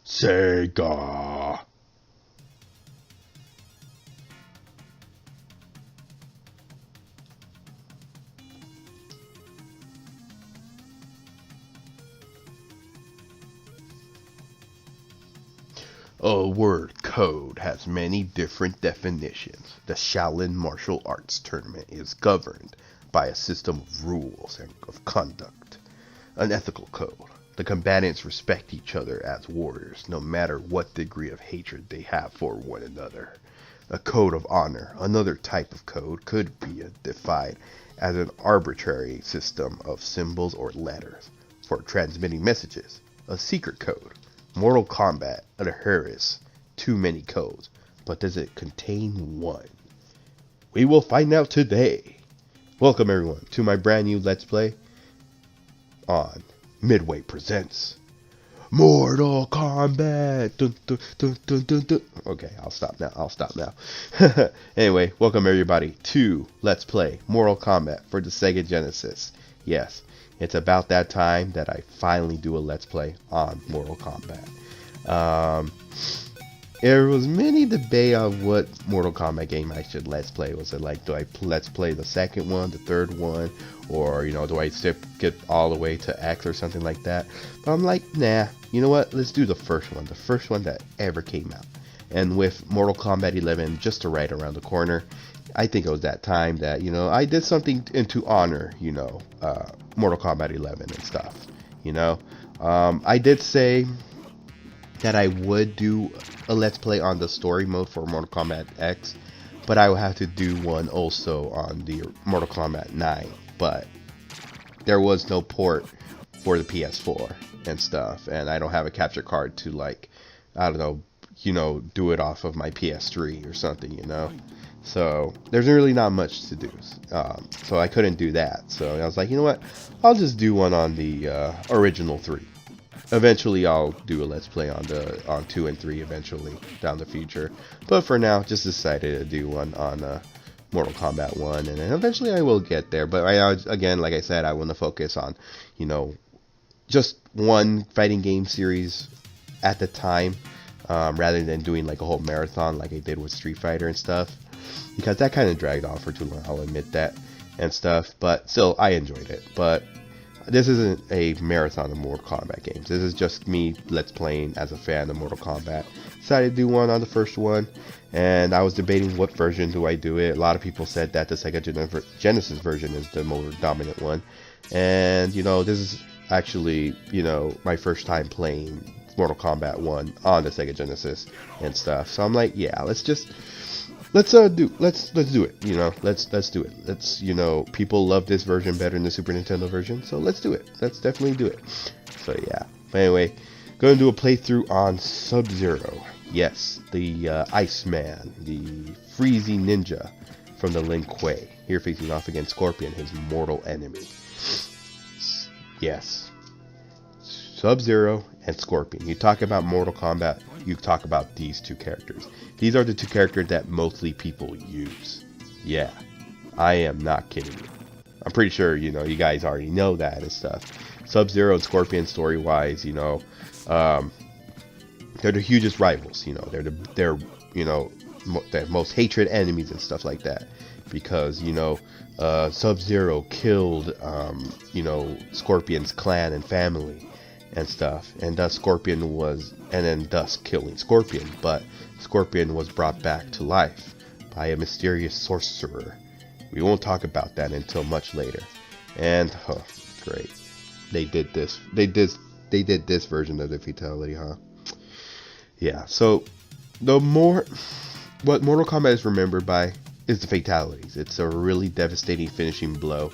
Sega. A word code has many different definitions. The Shaolin martial arts tournament is governed by a system of rules and of conduct, an ethical code. The combatants respect each other as warriors, no matter what degree of hatred they have for one another. A code of honor, another type of code, could be defined as an arbitrary system of symbols or letters for transmitting messages. A secret code. Mortal Kombat adheres too many codes, but does it contain one? We will find out today. Welcome everyone to my brand new Let's Play on Midway Presents Mortal Kombat. Dun, dun, dun, dun, dun, dun. Okay, I'll stop now. Anyway, welcome everybody to Let's Play Mortal Kombat for the Sega Genesis. Yes, it's about that time that I finally do a Let's Play on Mortal Kombat. There was many debate on what Mortal Kombat game I should Let's Play. Was it like, do I Let's Play the second one, the third one, or, you know, do I get all the way to X or something like that? But I'm like, nah, you know what, let's do the first one that ever came out. And with Mortal Kombat 11 just right around the corner, I think it was that time that, you know, I did something to honor, you know, Mortal Kombat 11 and stuff, you know. I did say that I would do a Let's Play on the story mode for Mortal Kombat X, but I will have to do one also on the Mortal Kombat 9, but there was no port for the PS4 and stuff, and I don't have a capture card to, like, I don't know, you know, do it off of my PS3 or something, you know. So there's really not much to do, so I couldn't do that. So I was like, you know what, I'll just do one on the original 3. Eventually I'll do a Let's Play on 2 and 3 eventually down the future, but for now just decided to do one on Mortal Kombat 1, and then eventually I will get there. But right now, again, like I said, I want to focus on, you know, just one fighting game series at the time, rather than doing like a whole marathon like I did with Street Fighter and stuff, because that kind of dragged on for too long, I'll admit that, and stuff. But still, I enjoyed it. But this isn't a marathon of Mortal Kombat games. This is just me Let's Playing as a fan of Mortal Kombat. Decided to do one on the first one, and I was debating what version do I do it. A lot of people said that the Sega Genesis version is the more dominant one, and, you know, this is actually, you know, my first time playing Mortal Kombat 1 on the Sega Genesis and stuff. So I'm like, yeah, let's do it, you know, let's do it. Let's, you know, people love this version better than the Super Nintendo version, so let's do it. Let's definitely do it. So yeah, but anyway, gonna do a playthrough on Sub-Zero. Yes, the Iceman, the Freezy Ninja from the Lin Kuei, here facing off against Scorpion, his mortal enemy. Yes, Sub-Zero and Scorpion. You talk about Mortal Kombat, you talk about these two characters. These are the two characters that mostly people use. Yeah, I am not kidding you. I'm pretty sure, you know, you guys already know that and stuff. Sub-Zero and Scorpion, story-wise, you know, they're the hugest rivals. You know, they're you know, the most hatred enemies and stuff like that. Because, you know, Sub-Zero killed, you know, Scorpion's clan and family and stuff, and thus thus killing Scorpion. But Scorpion was brought back to life by a mysterious sorcerer. We won't talk about that until much later. And oh, great, they did this version of the fatality, huh? Yeah. So what Mortal Kombat is remembered by is the fatalities. It's a really devastating finishing blow,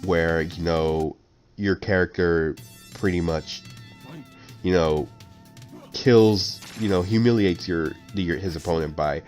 where, you know, your character pretty much, you know, kills, you know, humiliates his opponent by,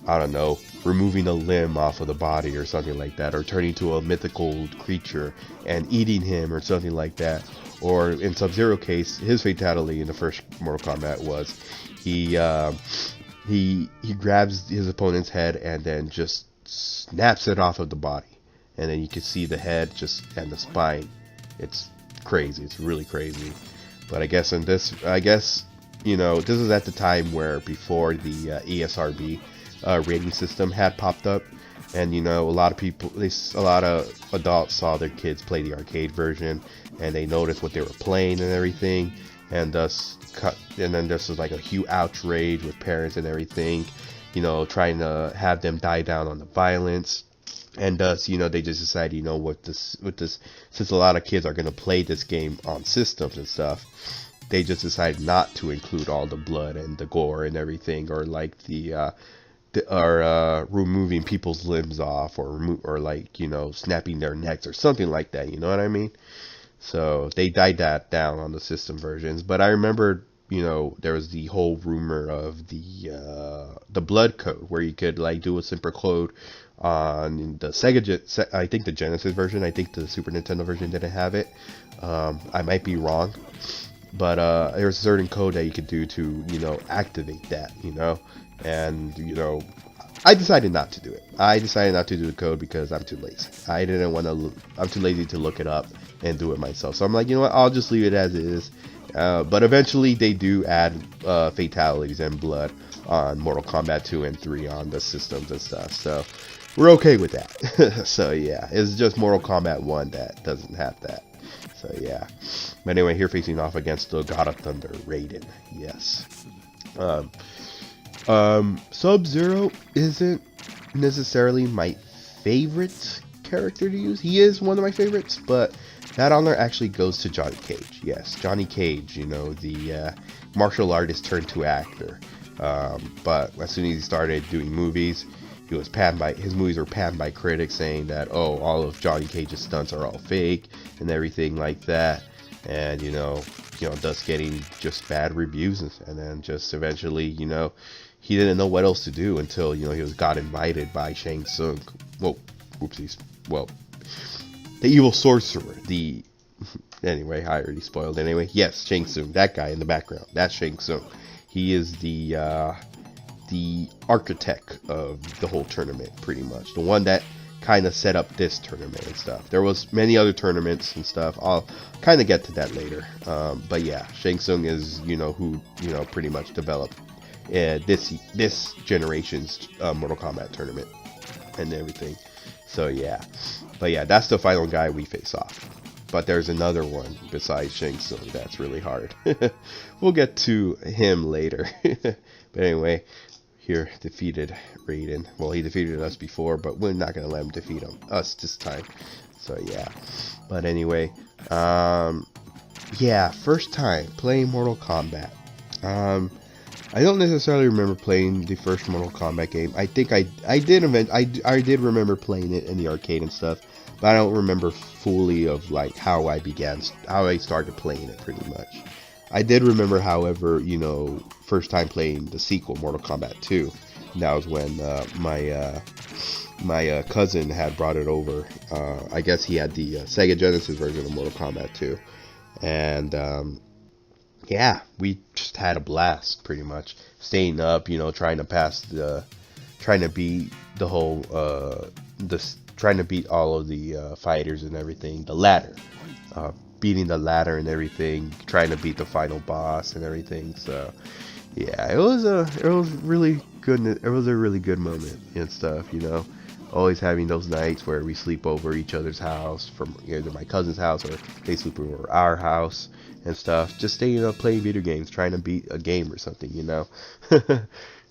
I don't know, removing a limb off of the body or something like that, or turning to a mythical creature and eating him or something like that. Or in Sub-Zero case, his fatality in the first Mortal Kombat was he grabs his opponent's head and then just snaps it off of the body, and then you can see the head and the spine. It's crazy. It's really crazy. But I guess this is at the time where before the ESRB rating system had popped up, and a lot of people, a lot of adults saw their kids play the arcade version, and they noticed what they were playing and everything, and then this was like a huge outrage with parents and everything, trying to have them die down on the violence. And thus, they just decided, with this, since a lot of kids are going to play this game on systems and stuff, they just decided not to include all the blood and the gore and everything, or like removing people's limbs off, or like, snapping their necks or something like that. You know what I mean? So they died that down on the system versions. But I remember, there was the whole rumor of the blood code, where you could like do a simple code on the Sega, I think the Genesis version. I think the Super Nintendo version didn't have it. I might be wrong, but there's a certain code that you could do to activate that, and I decided not to do it. I decided not to do the code because I'm too lazy. I'm too lazy to look it up and do it myself. So I'm like, what, I'll just leave it as is. But eventually they do add fatalities and blood on Mortal Kombat 2 and 3 on the systems and stuff. So we're okay with that. So yeah, it's just Mortal Kombat 1 that doesn't have that. So yeah. But anyway, here facing off against the God of Thunder, Raiden. Yes. Sub-Zero isn't necessarily my favorite character to use. He is one of my favorites, but that honor actually goes to Johnny Cage. Yes, Johnny Cage, the martial artist turned to actor. But as soon as he started doing movies, his movies were panned by critics, saying that, oh, all of Johnny Cage's stunts are all fake and everything like that, and thus getting just bad reviews, and then just eventually, he didn't know what else to do until he got invited by Shang Tsung. Whoa, oopsies. Well, the evil sorcerer. Anyway, I already spoiled. Anyway, yes, Shang Tsung, that guy in the background, that's Shang Tsung. He is the architect of the whole tournament, pretty much. The one that kind of set up this tournament and stuff. There was many other tournaments and stuff. I'll kind of get to that later. But yeah, Shang Tsung is, who, pretty much developed this generation's Mortal Kombat tournament and everything. So yeah. But yeah, that's the final guy we face off. But there's another one besides Shang Tsung that's really hard. We'll get to him later. But anyway, here defeated Raiden. Well, he defeated us before, but we're not gonna let him defeat us this time. So yeah. But anyway, yeah, first time playing Mortal Kombat. I don't necessarily remember playing the first Mortal Kombat game. I think I did remember playing it in the arcade and stuff, but I don't remember fully of like how I started playing it pretty much. I did remember, however, first time playing the sequel, Mortal Kombat 2. That was when my cousin had brought it over. I guess he had the Sega Genesis version of Mortal Kombat 2, and yeah, we just had a blast, pretty much. Staying up, trying to beat the whole, trying to beat all of the fighters and everything. The ladder, beating the ladder and everything, trying to beat the final boss and everything. So, yeah, it was really good. It was a really good moment and stuff, Always having those nights where we sleep over each other's house, from either my cousin's house or they sleep over our house and stuff. Just staying up playing video games, trying to beat a game or something,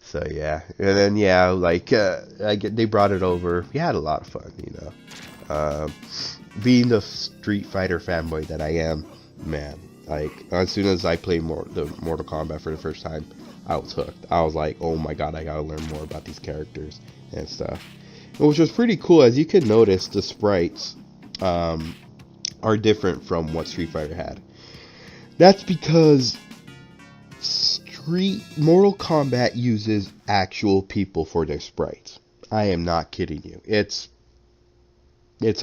So yeah, and then yeah, like they brought it over. We had a lot of fun, Being the Street Fighter fanboy that I am, man. Like as soon as I played the Mortal Kombat for the first time, I was hooked. I was like, oh my god, I gotta learn more about these characters and stuff. Which was pretty cool. As you can notice, the sprites are different from what Street Fighter had. That's because Mortal Kombat uses actual people for their sprites. I am not kidding you. It's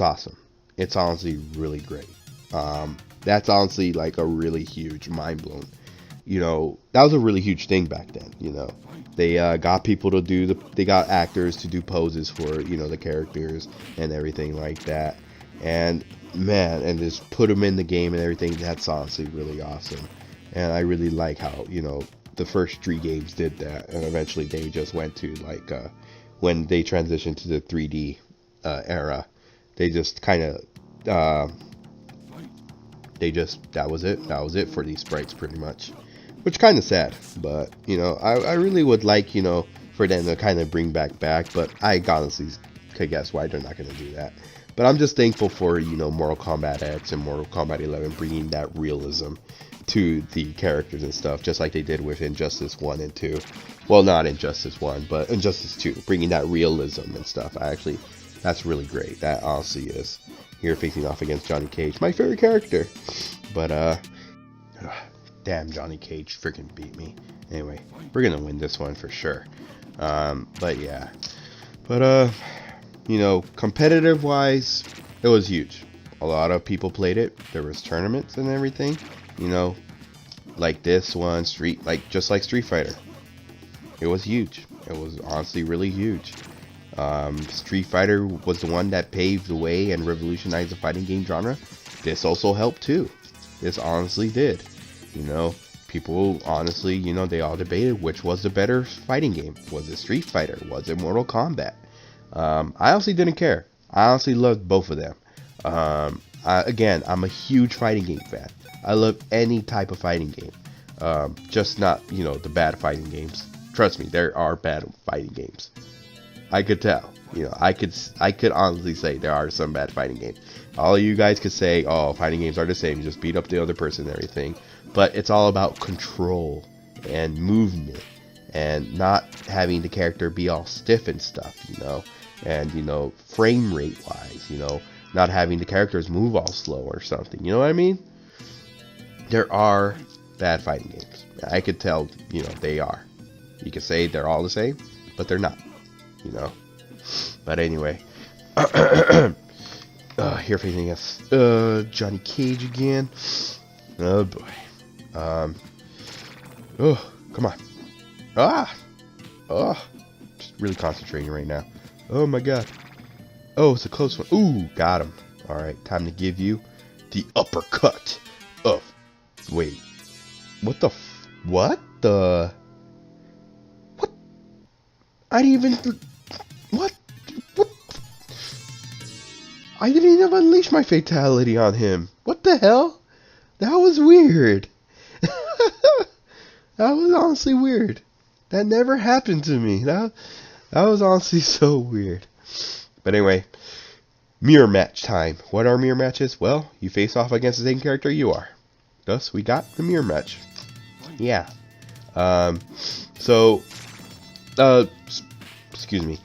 awesome. It's honestly really great. That's honestly like a really huge mind blown. That was a really huge thing back then. They got people to they got actors to do poses for the characters and everything like that. And man, and just put them in the game and everything. That's honestly really awesome. and I really like how, you know, the first 3 games did that, and eventually they just went to like when they transitioned to the 3D era, they just kind of that was it for these sprites pretty much, which kind of sad. But you know, I really would like, you know, for them to kind of bring back, but I honestly could guess why they're not going to do that. But I'm just thankful for, you know, Mortal Kombat X and Mortal Kombat 11 bringing that realism to the characters and stuff, just like they did with Injustice 1 and 2. Well, not Injustice 1, but Injustice 2, bringing that realism and stuff. That's really great. That honestly is. Here facing off against Johnny Cage, my favorite character. But, damn, Johnny Cage freaking beat me. Anyway, we're gonna win this one for sure. But yeah. But, you know, competitive wise, it was huge. A lot of people played it. There was tournaments and everything. You know, like this one, just like Street Fighter. It was huge. It was honestly really huge. Street Fighter was the one that paved the way and revolutionized the fighting game genre. This also helped too. This honestly did. You know, people honestly, you know, they all debated which was the better fighting game. Was it Street Fighter? Was it Mortal Kombat? I honestly didn't care. I honestly loved both of them. Again, I'm a huge fighting game fan. I love any type of fighting game. Just not, you know, the bad fighting games. Trust me, there are bad fighting games. I could tell. You know, I could honestly say there are some bad fighting games. All of you guys could say, oh, fighting games are the same. You just beat up the other person and everything. But it's all about control and movement and not having the character be all stiff and stuff, you know. And, you know, frame rate wise, you know, not having the characters move all slow or something. You know what I mean? There are bad fighting games. I could tell, you know, they are. You could say they're all the same, but they're not, you know. But anyway, here facing us, Johnny Cage again. Oh boy. Oh, come on. Just really concentrating right now. Oh my god. Oh, it's a close one. Ooh, got him. All right, time to give you the uppercut of. Wait. What the? What the? What? I didn't even. What? What? I didn't even unleash my fatality on him. What the hell? That was weird. That was honestly weird. That never happened to me. That was honestly so weird. But anyway, mirror match time. What are mirror matches? Well, you face off against the same character you are. Thus, we got the mirror match. Yeah. Excuse me.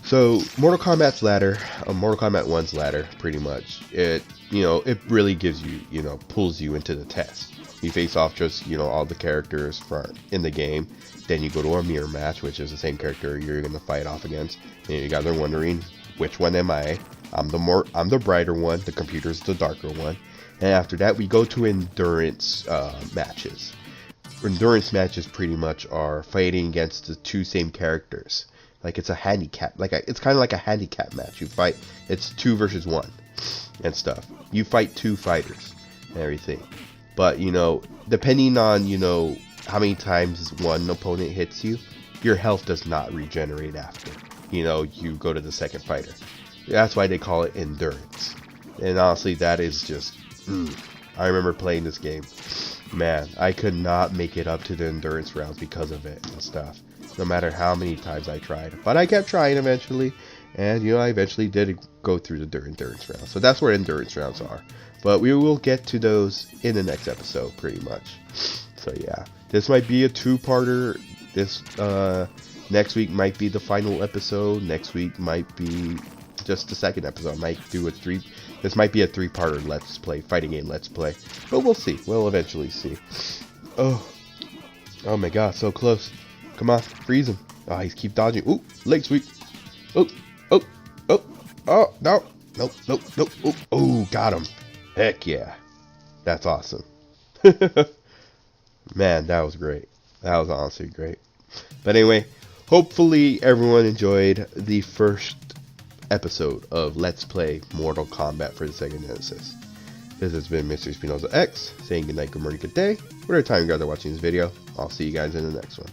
So, Mortal Kombat's ladder, Mortal Kombat 1's ladder, pretty much, it really gives you, you know, pulls you into the test. You face off just, you know, all the characters in the game. Then you go to a mirror match, which is the same character you're going to fight off against. And you guys are wondering, which one am I? I'm the brighter one, the computer's the darker one. And after that, we go to endurance matches. Endurance matches pretty much are fighting against the two same characters. Like it's a handicap, it's kind of like a handicap match. You fight, it's 2 versus 1 and stuff. You fight 2 fighters and everything. But, you know, depending on, you know, how many times one opponent hits you, your health does not regenerate after. You know, you go to the second fighter. That's why they call it endurance. And honestly, that is just... I remember playing this game. Man, I could not make it up to the endurance rounds because of it and stuff. No matter how many times I tried. But I kept trying eventually. And, you know, I eventually did go through the endurance rounds. So that's where endurance rounds are. But we will get to those in the next episode, pretty much. So, yeah. This might be a 2-parter. This, next week might be the final episode. Next week might be just the second episode. I might do this might be a 3-parter Let's Play, fighting game Let's Play. But we'll see. We'll eventually see. Oh my god, so close. Come on, freeze him. Oh, he's keep dodging. Ooh, leg sweep. Oh, no. Nope. Oh, got him. Heck yeah. That's awesome. Man, that was great. That was honestly great. But anyway, hopefully everyone enjoyed the first episode of Let's Play Mortal Kombat for the Sega Genesis. This has been Mr. Spinoza X, saying good night, good morning, good day, whatever time you guys are watching this video. I'll see you guys in the next one.